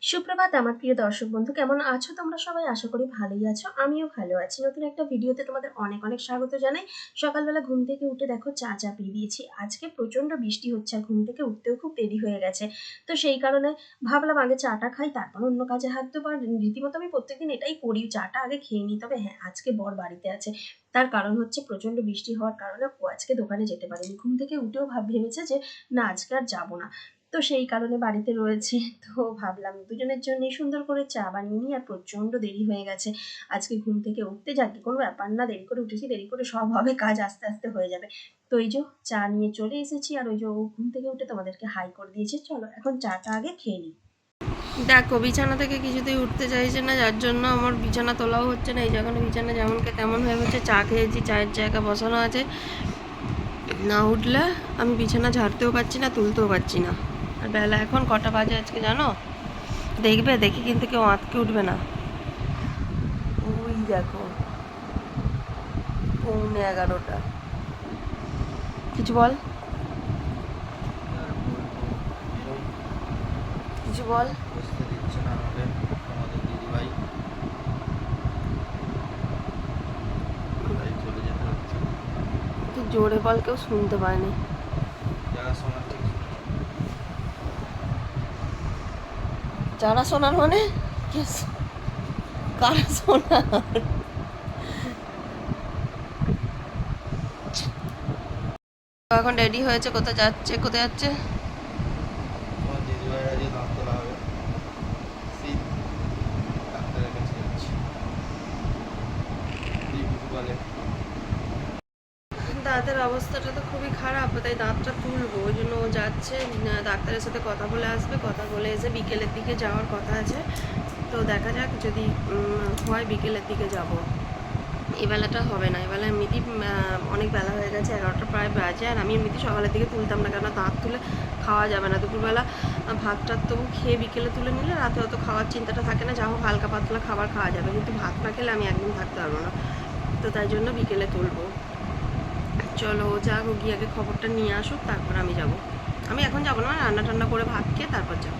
সুপ্রভাত আমার প্রিয় দর্শক বন্ধু, কেমন আছো তোমরা সবাই? আশা করি ভালোই আছো, আমিও ভালো আছি। নতুন একটা ভিডিওতে তোমাদের অনেক অনেক স্বাগত জানাই। সকালবেলা ঘুম থেকে উঠে দেখো চা পিয়ে দিয়েছি। আজকে প্রচন্ড বৃষ্টি হচ্ছে আর ঘুম থেকে উঠতেও খুব দেরি হয়ে গেছে। তো সেই কারণে ভাবলাম আগে চাটা খাই, তারপর অন্য কাজে হাত দেবো। আর রীতিমতো আমি প্রত্যেকদিন এটাই করি, চাটা আগে খেয়ে নিই। তবে হ্যাঁ, আজকে বর বাড়িতে আছে, তার কারণ হচ্ছে প্রচন্ড বৃষ্টি হওয়ার কারণে ও আজকে দোকানে যেতে পারেনি। ঘুম থেকে উঠেও ভেবেছে যে না, আজকে আর যাবো না। তো সেই কারণে বাড়িতে রয়েছে। তো ভাবলাম দুজনের জন্যই সুন্দর করে চা বানিয়ে নিই। আর প্রচন্ড দেরি হয়ে গেছে আজকে ঘুম থেকে উঠতে। যাকে কোনো ব্যাপার না, দেরি করে উঠেছি, দেরি করে সব হবে, কাজ আস্তে আস্তে হয়ে যাবে। তো এই যে চা নিয়ে চলে এসেছি, আর ওই যে ও ঘুম থেকে উঠে তোমাদেরকে হাই করে দিয়েছে। চলো এখন চাটা আগে খেয়ে নিই। দেখো, বিছানা থেকে কিছুতেই উঠতে চাইছে না, যার জন্য আমার বিছানা তোলাও হচ্ছে না। এই যখন বিছানা যেমনকে তেমন হয়ে গেছে, চা খেয়েছি, চায়ের জায়গা বসানো আছে, না উঠলে আমি বিছানা ঝাড়তেও পারছি না, তুলতেও পারছি না। আর বেলা এখন কটা বাজে আজকে জানো? দেখবে, দেখে কিন্তু কেউ আঁতকে উঠবে না। ওই দেখো, 11:15। কিছু বল, কিছু বল। বুঝতে দিচ্ছে না আমাকে তোমাদের দিদিভাই, তাই চলে যেতে হচ্ছে। তুই জোরে বল, কেউ শুনতে পায়নি। যারা শোনার ঠিক যারা শোনার মানে কারা শোনার? এখন রেডি হয়েছে, কোথায় যাচ্ছে? কোথায় যাচ্ছে? তোমার দিদিভাইরা যে দাঁত তোলা হবে সেই ডাক্তারের কাছে যাচ্ছি। বলে দাঁতের অবস্থাটা তো খুবই খারাপ, তাই দাঁতটা তুলবো, ওই জন্য ও যাচ্ছে। ডাক্তারের সাথে কথা বলে আসবে, কথা বলে এসে বিকেলের দিকে যাওয়ার কথা আছে। তো দেখা যাক, যদি হয় বিকেলের দিকে যাব। এই বেলাটা হবে না, এবেলা এমনিতেই অনেক বেলা হয়ে গেছে, 11টা প্রায় বাজে। আর আমি এমনিতেই সকালের দিকে তুলতাম না, কেননা দাঁত তুলে খাওয়া যাবে না। দুপুরবেলা ভাত টাত তবু খেয়ে বিকেলে তুলে নিলে রাতে অত খাওয়ার চিন্তাটা থাকে না, যা হোক হালকা পাতলা খাবার খাওয়া যাবে। কিন্তু ভাত না খেলে আমি একদম থাকতে পারবো না, তো তাই জন্য বিকেলে তুলবো। চলো যাক, ও গিয়ে আগে খবরটা নিয়ে আসুক, তারপর আমি যাব। আমি এখন যাবো না, রান্না টান্না করে ভাত খেয়ে তারপর যাবো।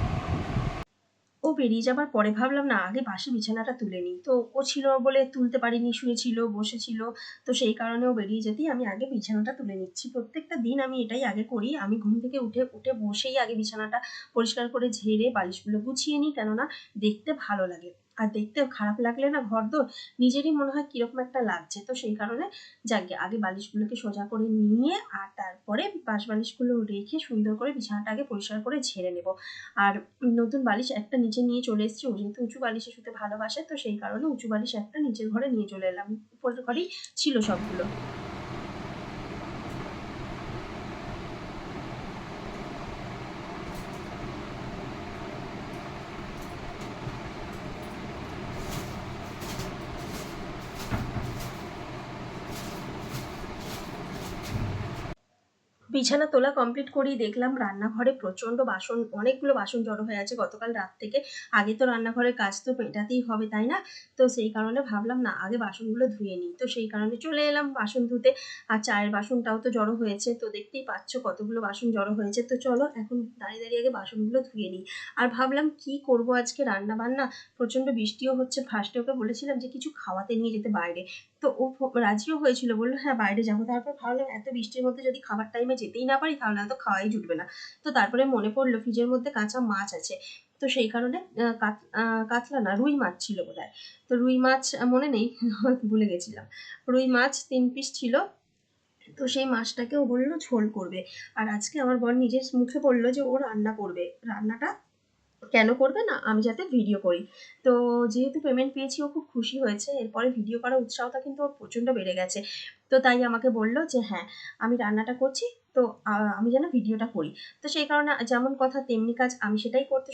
ও বেরিয়ে যাবার পরে ভাবলাম না, আগে বাসি বিছানাটা তুলে নিই। তো ও ছিল বলে তুলতে পারিনি, শুয়েছিল, বসেছিল। তো সেই কারণে ও বেরিয়ে যেতেই আমি আগে বিছানাটা তুলে নিচ্ছি। প্রত্যেকটা দিন আমি এটাই আগে করি। আমি ঘুম থেকে উঠে উঠে বসেই আগে বিছানাটা পরিষ্কার করে ঝেড়ে বালিশগুলো গুছিয়ে নিই, কেননা দেখতে ভালো লাগে। আর দেখতে খারাপ লাগলে না, ঘরদোর নিজেরই মনে হয় কিরকম একটা লাগছে। তো সেই কারণে যাকে আগে বালিশগুলোকে সোজা করে নিয়ে আর তারপরে বাস বালিশগুলো রেখে সুন্দর করে বিছানাটা আগে পরিষ্কার করে ঝেড়ে নেব। আর নতুন বালিশ একটা নিচে নিয়ে চলে এসেছি। ও যেহেতু উঁচু বালিশে শুতে ভালোবাসে, তো সেই কারণে উঁচু বালিশ একটা নিচের ঘরে নিয়ে চলে এলাম। উপরের ঘরেই ছিল সবগুলো। বিছানা তোলা কমপ্লিট করেই দেখলাম রান্নাঘরে প্রচন্ড বাসন, অনেকগুলো বাসন জড়ো হয়ে আছে গতকাল রাত থেকে। আগে তো রান্নাঘরের কাজ তো মেটাতেই হবে, তাই না? তো সেই কারণে ভাবলাম না, আগে বাসনগুলো ধুয়ে নিই। তো সেই কারণে চলে এলাম বাসন ধুতে। আর চায়ের বাসনটাও তো জড়ো হয়েছে, তো দেখতেই পাচ্ছ কতগুলো বাসন জড়ো হয়েছে। তো চলো এখন দাঁড়িয়ে দাঁড়িয়ে আগে বাসনগুলো ধুয়ে নিই। আর ভাবলাম কি করব আজকে রান্না বান্না, প্রচন্ড বৃষ্টিও হচ্ছে। ফার্স্টে ওকে বলেছিলাম যে কিছু খাওয়াতে নিয়ে যেতে বাইরে। তো ও রাজিও হয়েছিল, বললো হ্যাঁ বাইরে যাবো। তারপর ভাবলাম এত বৃষ্টির মধ্যে যদি খাবার টাইমে যেতেই না পারি, তাহলে হয়তো খাওয়াই জুটবে না। তো তারপরে মনে পড়লো ফ্রিজের মধ্যে কাঁচা মাছ আছে। তো সেই কারণে কাতলা না, রুই মাছ ছিল বোধহয়। তো রুই মাছ মনে নেই, ভুলে গেছিলাম। রুই মাছ 3 পিস ছিল। তো সেই মাছটাকে ও বললো ঝোল করবে। আর আজকে আমার বর নিজের মুখে বললো যে ও রান্না করবে। রান্নাটা কেন করবে না, আমি যাতে ভিডিও করি। তো যেহেতু পেমেন্ট পেয়েছি, ও খুব খুশি হয়েছে। এরপরে ভিডিও করার উৎসাহটা কিন্তু ওর প্রচন্ড বেড়ে গেছে। তো তাই আমাকে বললো যে হ্যাঁ, আমি রান্নাটা করছি, তো আমি যেন ভিডিওটা করি। তো সেই কারণে যেমন কথা তেমনি কাজ, আমি সেটাই করতে।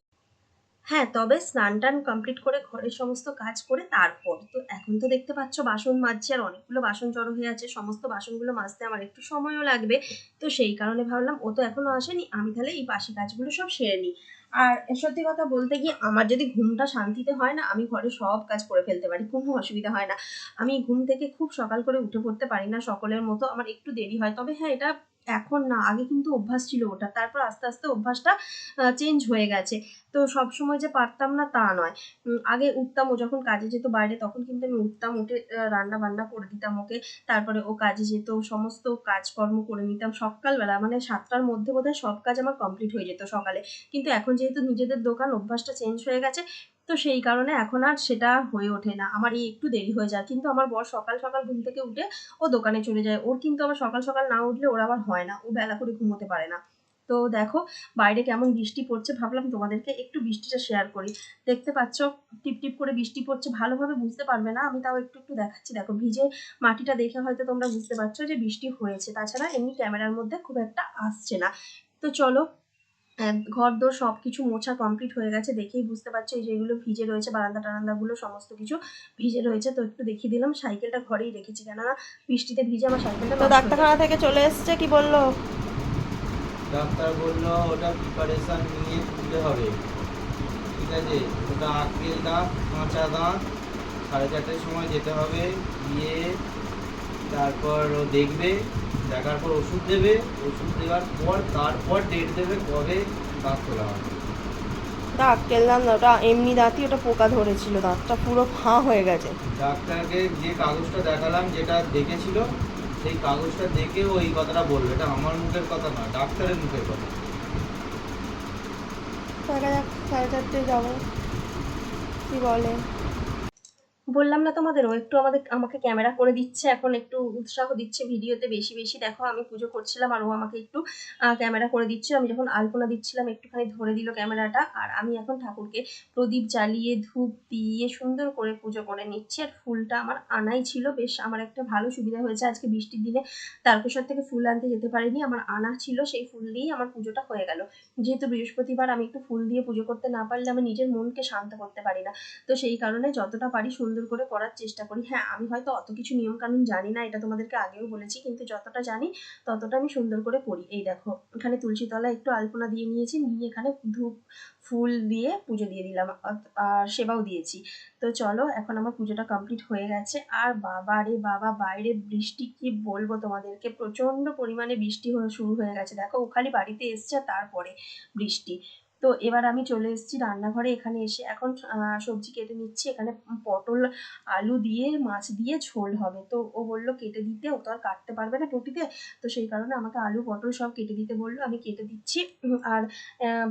হ্যাঁ, তবে স্নান টান কমপ্লিট করে ঘরের সমস্ত কাজ করে তারপর তো এখন তো দেখতে পাচ্ছ বাসন মাজছি, আর অনেকগুলো বাসন জড়ো হয়ে আছে। সমস্ত বাসনগুলো মাজতে আমার একটু সময়ও লাগবে। তো সেই কারণে ভাবলাম ও তো এখনো আসেনি, আমি তাহলে এই বাসি কাজগুলো সব সেরে নিই। আর সত্যি কথা বলতে কি, আমার যদি ঘুমটা শান্তিতে হয় না, আমি ঘরে সব কাজ করে ফেলতে পারি, কোনো অসুবিধা হয় না। আমি ঘুম থেকে খুব সকাল করে উঠে পড়তে পারি না সকলের মতো, আমার একটু দেরি হয়। তবে হ্যাঁ, এটা এখন না, আগে কিন্তু অভ্যাস ছিল ওটা, তারপর আস্তে আস্তে অভ্যাসটা চেঞ্জ হয়ে গেছে। তো সবসময় যে পারতাম না তা নয়। আগে উঠতাম, ও যখন কাজে যেত বাইরে তখন কিন্তু আমি উঠতাম, উঠে রান্না বান্না করে দিতাম ওকে। তারপরে ও কাজে যেত, সমস্ত কাজকর্ম করে নিতাম সকালবেলা, মানে 7টার মধ্যে বোধহয় সব কাজ আমার কমপ্লিট হয়ে যেত সকালে। কিন্তু এখন যেহেতু নিজেদের দোকান, অভ্যাসটা চেঞ্জ হয়ে গেছে, তো সেই কারণে এখন আর সেটা হয়ে ওঠে না। আমার এই একটু দেরি হয়ে যায়, কিন্তু আমার বর সকাল সকাল ঘুম থেকে উঠে ও দোকানে চলে যায়। ওর কিন্তু আবার সকাল সকাল না উঠলে ওর আবার হয় না, ও বেলা করে ঘুমোতে পারে না। তো দেখো বাইরে কেমন বৃষ্টি পড়ছে, ভাবলাম তোমাদেরকে একটু বৃষ্টিটা শেয়ার করি। দেখতে পাচ্ছ টিপ টিপ করে বৃষ্টি পড়ছে, ভালোভাবে বুঝতে পারবে না, আমি তাও একটু একটু দেখাচ্ছি। দেখো ভিজে মাটিটা দেখে হয়তো তোমরা বুঝতে পারছো যে বৃষ্টি হয়েছে, তাছাড়া এমনি ক্যামেরার মধ্যে খুব একটা আসছে না। তো চলো, ঘরদোর সবকিছু মোছা কমপ্লিট হয়ে গেছে, দেখেই বুঝতে পারছো এই যে এগুলো ভিজে রয়েছে, বারান্দা টারান্দাগুলো সমস্ত কিছু ভিজে রয়েছে। তো একটু দেখিয়ে দিলাম, সাইকেলটা ঘরেই রেখেছি, কেননা বৃষ্টিতে ভিজে আমার সাইকেলটা তো নষ্ট হয়ে ডাক্তারখানা যাবে। থেকে চলে এসছে, কি বললো? ডাক্তার বললো ওটা প্রিপারেশন নিয়ে তুলতে হবে, ঠিক আছে? ওটা আক্কেল দাঁত, কাঁচা দাঁত, 4:30টার সময় যেতে হবে, গিয়ে তারপর ও দেখবে, দেখার পর ওষুধ দেবে, ওষুধ দেওয়ার পর তারপর ডেট দেবে কবে দাঁত তোলা হবে। ওটা আক্কেল দাঁত না, ওটা এমনি দাঁতই, ওটা পোকা ধরেছিল, দাঁতটা পুরো ফাঁ হয়ে গেছে। ডাক্তারকে যে কাগজটা দেখালাম, যেটা দেখেছিল, সেই কাগজটা দেখে ও এই কথাটা বলবে। এটা আমার মুখের কথা না, ডাক্তারের মুখের কথা। দেখা যাক, 4:30 যাবো, কি বলে। বললাম না তোমাদের, ও একটু আমাকে ক্যামেরা করে দিচ্ছে, এখন একটু উৎসাহ দিচ্ছে ভিডিওতে বেশি বেশি। দেখো আমি পুজো করছিলাম আর ও আমাকে একটু ক্যামেরা করে দিচ্ছে। আমি যখন আলপনা দিচ্ছিলাম একটুখানি ধরে দিল ক্যামেরাটা, আর আমি এখন ঠাকুরকে প্রদীপ জ্বালিয়ে ধূপ দিয়ে সুন্দর করে পুজো করে নিচ্ছি। আর ফুলটা আমার আনাই ছিল, বেশ আমার একটা ভালো সুবিধা হয়েছে, আজকে বৃষ্টির দিনে তারকেশ্বর থেকে ফুল আনতে যেতে পারিনি, আমার আনা ছিল, সেই ফুল দিয়েই আমার পুজোটা হয়ে গেল। যেহেতু বৃহস্পতিবার, আমি একটু ফুল দিয়ে পুজো করতে না পারলে আমি নিজের মনকে শান্ত করতে পারি না। তো সেই কারণে যতটা পারি সুন্দর করে করার চেষ্টা করি। হ্যাঁ, আমি হয়তো অত কিছু নিয়ম কানুন জানি না, এটা তোমাদেরকে আগেও বলেছি, কিন্তু যতটা জানি ততটা আমি সুন্দর করে করি। এই দেখো এখানে তুলসী তলায় একটু আলপনা দিয়ে নিয়েছি, নিয়ে এখানে ধূপ ফুল দিয়ে পুজো দিয়ে দিলাম, আর সেবাও দিয়েছি। তো চলো, এখন আমার পুজোটা কমপ্লিট হয়ে গেছে। আর বাবা রে বাবা, বাইরে বৃষ্টি কি বলবো তোমাদেরকে, প্রচন্ড পরিমাণে বৃষ্টি শুরু হয়ে গেছে। দেখো ও খালি বাড়িতে এসছে আর তারপরে বৃষ্টি। তো এবার আমি চলে এসেছি রান্নাঘরে, এখানে এসে এখন সবজি কেটে নিচ্ছি। এখানে পটল আলু দিয়ে মাছ দিয়ে ঝোল হবে। তো ও বলল কেটে দিতে, ও তো আর কাটতে পারবে না বটিতে, তো সেই কারণে আমাকে আলু পটল সব কেটে দিতে বললো, আমি কেটে দিচ্ছি। আর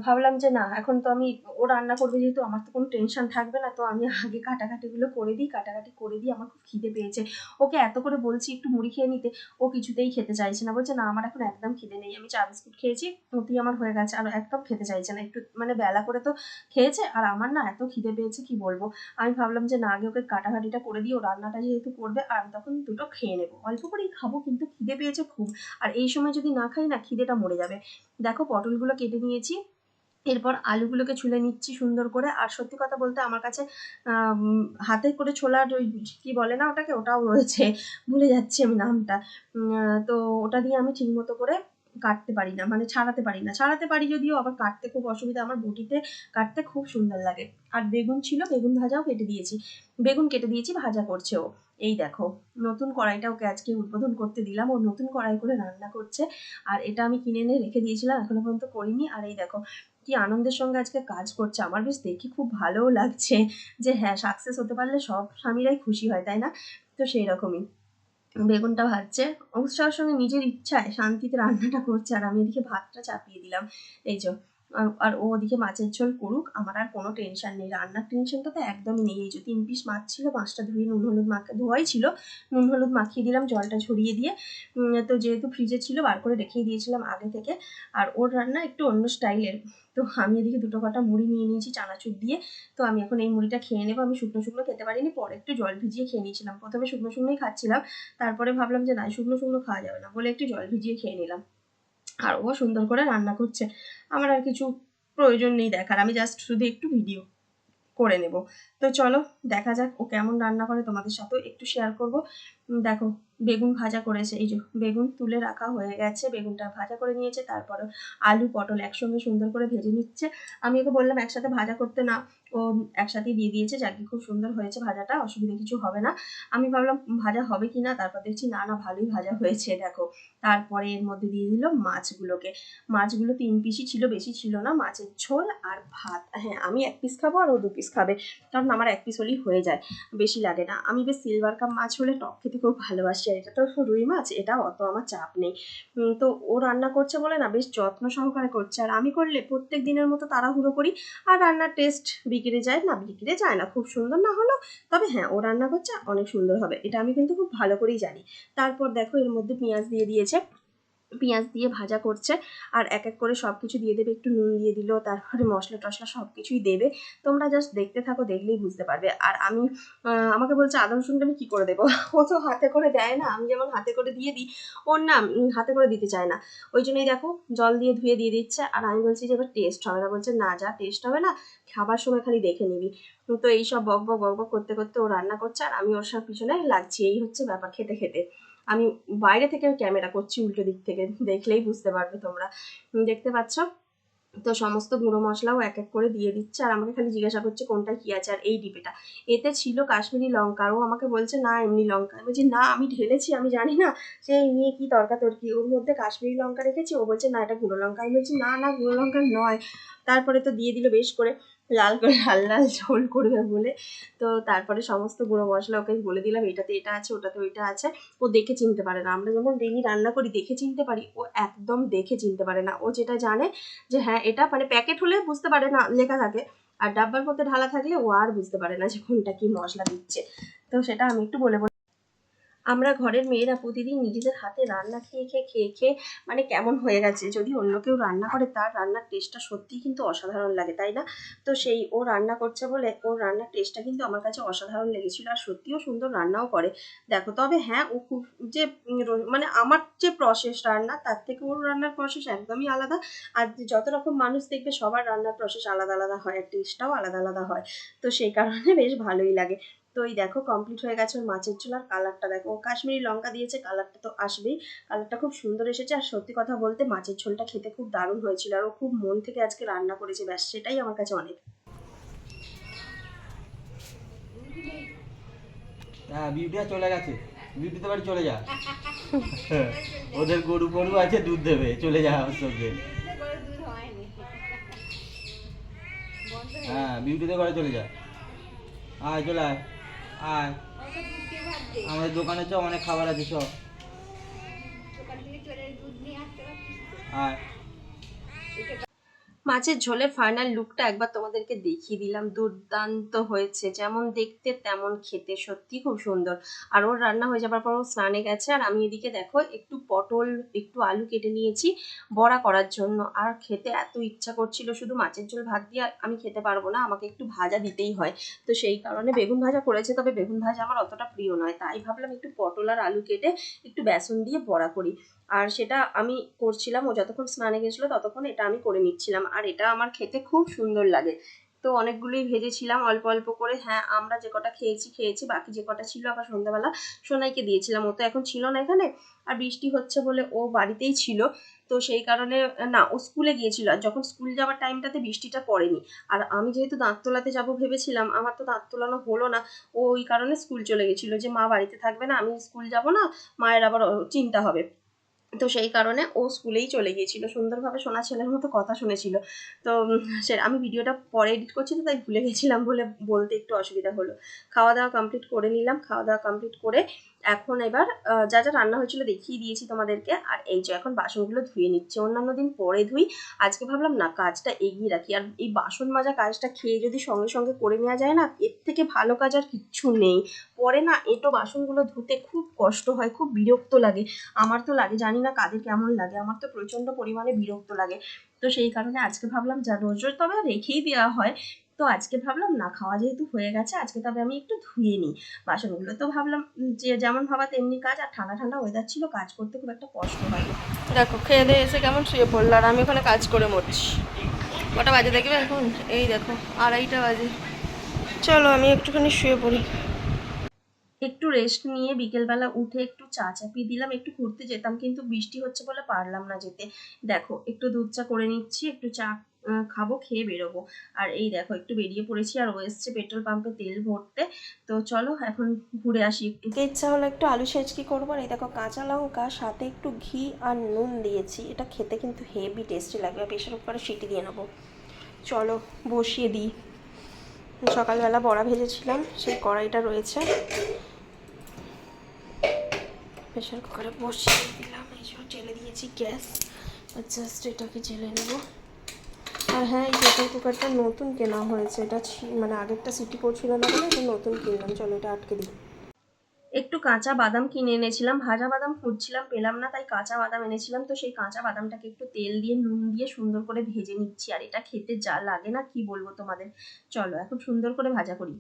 ভাবলাম যে না, এখন তো আমি, ও রান্না করবে যেহেতু, আমার তো কোনো টেনশন থাকবে না, তো আমি আগে কাটাকাটিগুলো করে দিই। কাটাকাটি করে দিয়ে আমার খুব খিদে পেয়েছে, ওকে এত করে বলছি একটু মুড়ি খেয়ে নিতে, ও কিছুতেই খেতে চাইছে না, বলছে না আমার এখন একদম খিদে নেই, আমি চা বিস্কুট খেয়েছি, ওতেই আমার হয়ে গেছে, আর একদম খেতে চাইছে না। একটু মানে বেলা করে তো খেয়েছে, আর আমার না এত খিদে পেয়েছে কি বলবো। আমি ভাবলাম যে না, আগে ওকে কাটাকাটিটা করে দিই, ও রান্নাটা যেহেতু করবে, আর আমি তখন দুটো খেয়ে নেবো, অল্প করেই খাবো, কিন্তু খিদে পেয়েছে খুব। আর এই সময় যদি না খাই না, খিদেটা মরে যাবে। দেখো পটলগুলো কেটে নিয়েছি, এরপর আলুগুলোকে ছুলে নিচ্ছি সুন্দর করে। আর সত্যি কথা বলতে আমার কাছে হাতে করে ছোলার ওই কি বলে না ওটাকে, ওটাও রয়েছে, ভুলে যাচ্ছি আমি নামটা। তো ওটা দিয়ে আমি ঠিক মতো করে কাটতে পারি না, মানে ছাড়াতে পারি না, ছাড়াতে পারি যদিও, আবার কাটতে খুব অসুবিধা, আমার বটিতে কাটতে খুব সুন্দর লাগে। আর বেগুন ছিল, বেগুন ভাজাও কেটে দিয়েছি, বেগুন কেটে দিয়েছি, ভাজা করছে ও। এই দেখো নতুন কড়াইটা ওকে আজকে উদ্বোধন করতে দিলাম, ও নতুন কড়াই করে রান্না করছে। আর এটা আমি কিনে এনে রেখে দিয়েছিলাম, এখনো পর্যন্ত করিনি। আর এই দেখো কি আনন্দের সঙ্গে আজকে কাজ করছে, আমার বেশ দেখে খুব ভালোও লাগছে, যে হ্যাঁ সাকসেস হতে পারলে সব স্বামীরাই খুশি হয়, তাই না? তো সেই রকমই বেগুনটা ভাজছে, উৎসাহের সঙ্গে নিজের ইচ্ছায় শান্তিতে রান্নাটা করছে, আর আমি এদিকে ভাতটা চাপিয়ে দিলাম। এই যে আর ও ওদিকে মাছের ঝোল করুক, আমার আর কোনো টেনশন নেই, রান্নার টেনশনটা তো একদমই নেই। এই যে 3 পিস মাছ ছিল, মাছটা ধুয়ে নুন হলুদ ধোয়াই ছিল, নুন হলুদ মাখিয়ে দিলাম, জলটা ঝরিয়ে দিয়ে। তো যেহেতু ফ্রিজে ছিল বার করে রেখেই দিয়েছিলাম আগে থেকে। আর ওর রান্না একটু অন্য স্টাইলের। তো আমি এদিকে দুটো কটা মুড়ি নিয়ে নিয়েছি চানাচুর দিয়ে। তো আমি এখন এই মুড়িটা খেয়ে নেবো, আমি শুকনো শুকনো খেতে পারিনি, পরে একটু জল ভিজিয়ে খেয়ে নিয়েছিলাম, প্রথমে শুকনো শুকনোই খাচ্ছিলাম, তারপরে ভাবলাম যে না, শুকনো শুকনো খাওয়া যাবে না বলে একটু জল ভিজিয়ে খেয়ে নিলাম। আর ও সুন্দর করে রান্না করছে, আমার আর কিছু প্রয়োজন নেই দেখার, আমি জাস্ট শুধু একটু ভিডিও করে নেব। তো চলো দেখা যাক ও কেমন রান্না করে, তোমাদের সাথেও একটু শেয়ার করব। দেখো বেগুন ভাজা করেছে, এই যে বেগুন তুলে রাখা হয়ে গেছে, বেগুনটা ভাজা করে নিয়েছে, তারপরে আলু পটল একসঙ্গে সুন্দর করে ভেজে নিচ্ছে। আমি ওকে বললাম একসাথে ভাজা করতে, না ও একসাথেই দিয়ে দিয়েছে, যাকে খুব সুন্দর হয়েছে ভাজাটা, অসুবিধা কিছু হবে না। আমি ভাবলাম ভাজা হবে কি না, তারপর দেখছি না না ভালোই ভাজা হয়েছে। দেখো তারপরে এর মধ্যে দিয়ে দিল মাছগুলোকে, মাছগুলো 3 পিসই ছিল, বেশি ছিল না, মাছের ঝোল আর ভাত। হ্যাঁ আমি 1 পিস খাবো আর ও 2 পিস খাবে, কারণ আমার 1 পিস হলেই হয়ে যায়, বেশি লাগে না। আমি বেশ সিলভার কাপ মাছ হলে টক খেতে খুব ভালোবাসি, আর এটা তো রুই মাছ, এটা অত আমার চাপ নেই। তো ও রান্না করছে বলে না বেশ যত্ন সহকারে করছে, আর আমি করলে প্রত্যেক দিনের মতো তাড়াহুড়ো করি, আর রান্নার টেস্ট বিগড়ে যায় না, বিগড়ে যায় না, খুব সুন্দর না হলো, তবে হ্যাঁ ও রান্না করছে অনেক সুন্দর হবে, এটা আমি কিন্তু খুব ভালো করেই জানি। তারপর দেখো এর মধ্যে পেঁয়াজ দিয়ে দিয়েছে, পেঁয়াজ দিয়ে ভাজা করছে, আর এক এক করে সব কিছু দিয়ে দেবে, একটু নুন দিয়ে দিল, তারপরে মশলা টশলা সব কিছুই দেবে, তোমরা জাস্ট দেখতে থাকো, দেখলেই বুঝতে পারবে। আর আমি আমাকে বলছে আদা রসুনটা আমি কী করে দেবো, ও তো হাতে করে দেয় না, আমি যেমন হাতে করে দিয়ে দিই ওর না হাতে করে দিতে চায় না, ওই জন্যই দেখো জল দিয়ে ধুয়ে দিয়ে দিচ্ছে। আর আমি বলছি যে এবার টেস্ট হবে না, বলছে না যা টেস্ট হবে না, খাবার সময় খালি দেখে নিবি। তো এইসব বক বক বক বক করতে করতে ও রান্না করছে, আর আমি ওর সব পিছনে লাগছি, এই হচ্ছে ব্যাপার। খেতে খেতে আমি বাইরে থেকে ক্যামেরা করছি, উল্টো দিক থেকে, দেখলেই বুঝতে পারবে তোমরা, দেখতে পাচ্ছ। তো সমস্ত গুঁড়ো মশলাও এক এক করে দিয়ে দিচ্ছে, আর আমাকে খালি জিজ্ঞাসা করছে কোনটা কি আছে। আর এই ডিবেটা এতে ছিল কাশ্মীরি লঙ্কা, ও আমাকে বলছে না এমনি লঙ্কা, আমি বলছি না আমি ঢেলেছি, আমি জানি না সেই নিয়ে কি তর্কাতর্কি, ওর মধ্যে কাশ্মীরি লঙ্কা রেখেছি, ও বলছে না এটা গুঁড়ো লঙ্কা, আমি বলছি না না গুঁড়ো লঙ্কা নয়। তারপরে তো দিয়ে দিল বেশ করে লাল করে, লাল লাল ঝোল করবে বলে। তো তারপরে সমস্ত গুঁড়ো মশলা ওকে বলে দিলাম এটাতে এটা আছে, ওটাতে ওইটা আছে। ও দেখে চিনতে পারে না, আমরা যেমন ডেইলি রান্না করি দেখে চিনতে পারি, ও একদম দেখে চিনতে পারে না। ও যেটা জানে যে হ্যাঁ এটা মানে প্যাকেট হলে বুঝতে পারে না, লেখা থাকে, আর ডাব্বার মধ্যে ঢালা থাকলে ও আর বুঝতে পারে না যে কোনটা কি মশলা দিচ্ছে। তো সেটা আমি একটু বলে আমরা ঘরের মেয়েরা প্রতিদিন নিজেদের হাতে রান্না খেয়ে মানে কেমন হয়ে গেছে, যদি অন্য কেউ রান্না করে তার রান্নার টেস্টটা সত্যিই কিন্তু অসাধারণ লাগে, তাই না? তো সেই ও রান্না করছে বলে ওর রান্নার টেস্টটা কিন্তু আমার কাছে অসাধারণ লেগেছিল, আর সত্যিও সুন্দর রান্নাও করে দেখো। তবে হ্যাঁ ও খুব যে মানে আমার যে প্রসেস রান্না তার থেকে ওর রান্নার প্রসেস একদমই আলাদা। আর যত রকম মানুষ দেখবে সবার রান্নার প্রসেস আলাদা আলাদা হয়, আর টেস্টটাও আলাদা আলাদা হয়, তো সেই কারণে বেশ ভালোই লাগে। তো এই দেখো কমপ্লিট হয়ে গেছে ওর মাছের ঝোল, আর কালারটা দেখো, ও কাশ্মীরি লঙ্কা দিয়েছে, কালারটা তো আসবেই, কালারটা খুব সুন্দর এসেছে। আর সত্যি কথা বলতে মাছের ঝোলটা খেতে খুব দারুণ হয়েছিল, আর ও খুব মন থেকে আজকে রান্না করেছে, ব্যাস সেটাই আমার কাছে অনেক। হ্যাঁ বিউটিটা চলে গেছে, বিউটিতে বাড়ি চলে যা, ওদের গরু গরু আছে দুধ দেবে, চলে যা আমার সঙ্গে। হ্যাঁ বিউটিতে ঘরে চলে যা, আয় চলে আয়, আয় আমাদের দোকানে চ, অনেক খাবার আছে সব, আয়। মাছের ঝোলের ফাইনাল লুকটা একবার তোমাদেরকে দেখিয়ে দিলাম, দুর্দান্ত হয়েছে, যেমন দেখতে তেমন খেতে, সত্যি খুব সুন্দর। আর ওর রান্না হয়ে যাবার পর ও স্নানে গেছে, আর আমি এদিকে দেখো একটু পটল একটু আলু কেটে নিয়েছি বড়া করার জন্য। আর খেতে এত ইচ্ছা করছিল, শুধু মাছের ঝোল ভাত দিয়ে আমি খেতে পারবো না, আমাকে একটু ভাজা দিতেই হয়, তো সেই কারণে বেগুন ভাজা করেছে, তবে বেগুন ভাজা আমার অতটা প্রিয় নয়, তাই ভাবলাম একটু পটল আর আলু কেটে একটু বেসন দিয়ে বড়া করি। আর সেটা আমি করছিলাম, ও যতক্ষণ স্নানে গেছিলো ততক্ষণ এটা আমি করে নিচ্ছিলাম, আর এটা আমার খেতে খুব সুন্দর লাগে। তো অনেকগুলোই ভেজেছিলাম অল্প অল্প করে, হ্যাঁ আমরা যে কটা খেয়েছি, বাকি যে কটা ছিল আবার সন্ধ্যাবেলা সোনাইকে দিয়েছিলাম, ও তো এখন ছিল না এখানে, আর বৃষ্টি হচ্ছে বলে ও বাড়িতেই ছিল, তো সেই কারণে না ও স্কুলে গিয়েছিল, আর যখন স্কুল যাওয়ার টাইমটাতে বৃষ্টিটা পড়েনি, আর আমি যেহেতু দাঁত তোলাতে যাবো ভেবেছিলাম, আমার তো দাঁত তোলানো হলো না, ও ওই কারণে স্কুল চলে গেছিলো, যে মা বাড়িতে থাকবে না, আমি স্কুল যাব না, মায়ের আবার চিন্তা হবে, তো সেই কারণে ও স্কুলেই চলে গিয়েছিল, সুন্দরভাবে সোনা ছেলের মতো কথা শুনেছিল। তো সে আমি ভিডিওটা পরে এডিট করছি, তো তাই ভুলে গেছিলাম বলে বলতে একটু অসুবিধা হলো। খাওয়া দাওয়া কমপ্লিট করে নিলাম, খাওয়া দাওয়া কমপ্লিট করে এখন এবার যা যা রান্না হয়েছিল দেখিয়ে দিয়েছি তোমাদেরকে, আর এই যে এখন বাসনগুলো ধুয়ে নিচ্ছে, অন্যান্য দিন পরে ধুই, আজকে ভাবলাম না কাজটা এগিয়ে রাখি। আর এই বাসন মাজা কাজটা খেয়ে যদি সঙ্গে সঙ্গে করে নেওয়া যায় না, এর থেকে ভালো কাজ আর কিচ্ছু নেই। পরে না এঁটো বাসনগুলো ধুতে খুব কষ্ট হয়, খুব বিরক্ত লাগে, আমার তো লাগে, জানি না কাদের কেমন লাগে, আমার তো প্রচণ্ড পরিমাণে বিরক্ত লাগে। তো সেই কারণে আজকে ভাবলাম যা রোজ রোজ তবে রেখেই দেওয়া হয়, তো আজকে ভাবলাম না খাওয়া যেহেতু হয়ে গেছে আজকে তবে আমি একটু ধুয়ে নিই বাসনগুলো। তো ভাবলাম যে যেমন ভাবা তেমনি কাজ, আর ঠান্ডা ঠান্ডা ওয়েদার ছিল, কাজ করতে খুব একটা কষ্ট হয় না। দেখো খেয়ে দিয়ে এসে কেমন শুয়ে পড়লো, আর আমি ওখানে কাজ করে মরছি। কটা বাজে দেখবে এখন, এই দেখো 2:30 বাজে। চলো আমি একটুখানি শুয়ে পড়ি। একটু রেস্ট নিয়ে বিকেলবেলা উঠে একটু চা চাপিয়ে দিলাম, একটু ঘুরতে যেতাম কিন্তু বৃষ্টি হচ্ছে বলে পারলাম না যেতে। দেখো একটু দুধ চা করে নিচ্ছি, একটু চা খাবো, খেয়ে বেরোবো। আর এই দেখো একটু বেরিয়ে পড়েছি, আর ও এসছে পেট্রোল পাম্পে তেল ভরতে। তো চলো এখন ঘুরে আসি একটু। ইচ্ছা হলো একটু আলু সেচকি করবো, আর এই দেখো কাঁচা লঙ্কা সাথে একটু ঘি আর নুন দিয়েছি, এটা খেতে কিন্তু হেভি টেস্টি লাগবে। প্রেশার কুকারে সিটি দিয়ে নেবো, চলো বসিয়ে দিই। সকালবেলা বড়া ভেজেছিলাম, সেই কড়াইটা রয়েছে, প্রেশার কুকারে বসিয়ে দিলাম। এই জন্য জেলে দিয়েছি গ্যাস, আর জাস্ট এটাকে জেলে নেবো। আর হ্যাঁ, এই প্রেশার কুকারটা নতুন কেনা হয়েছে, এটা মানে আগেরটা সিটি করছিল না বলে এটা নতুন কিনলাম। চলো এটা আটকে দিই। একটু কাঁচা বাদাম কিনে এনেছিলাম, ভাজা বাদাম খুঁজছিলাম পেলাম না, তাই কাঁচা বাদাম এনেছিলাম। তো সেই কাঁচা বাদামটাকে একটু তেল দিয়ে নুন দিয়ে সুন্দর করে ভেজে নিচ্ছি, আর এটা খেতে যা লাগে না কি বলবো তোমাদের। চলো এখন সুন্দর করে ভাজা করি।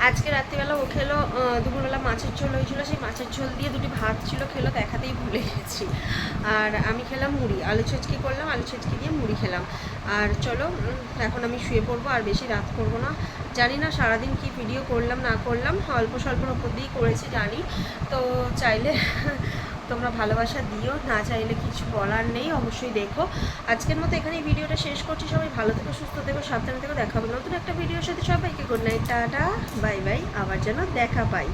আজকে রাত্রিবেলা ও খেলো, দুপুরবেলা মাছের ঝোল হয়েছিল, সেই মাছের ঝোল দিয়ে দুটি ভাত ছিল, খেলো, দেখাতেই ভুলে গেছি। আর আমি খেলাম মুড়ি, আলু ছেচকি করলাম, আলু ছেচকি দিয়ে মুড়ি খেলাম। আর চলো এখন আমি শুয়ে পড়বো, আর বেশি রাত করবো না। জানি না সারাদিন কি ভিডিও করলাম না করলাম, অল্প স্বল্পর ওপর দিয়েই করেছি জানি। তো চাইলে তোমরা ভালোবাসা দিও, না চাইলে কিছু বলার নেই, অবশ্যই দেখো। আজকের মতো এখানেই ভিডিওটা শেষ করছি। সবাই ভালো থেকো, সুস্থ থেকো, সাবধানে থেকো। দেখা হবে নতুন একটা ভিডিওর সাথে। সবাইকে good night, tata, bye bye. আবার যেন দেখা পাই।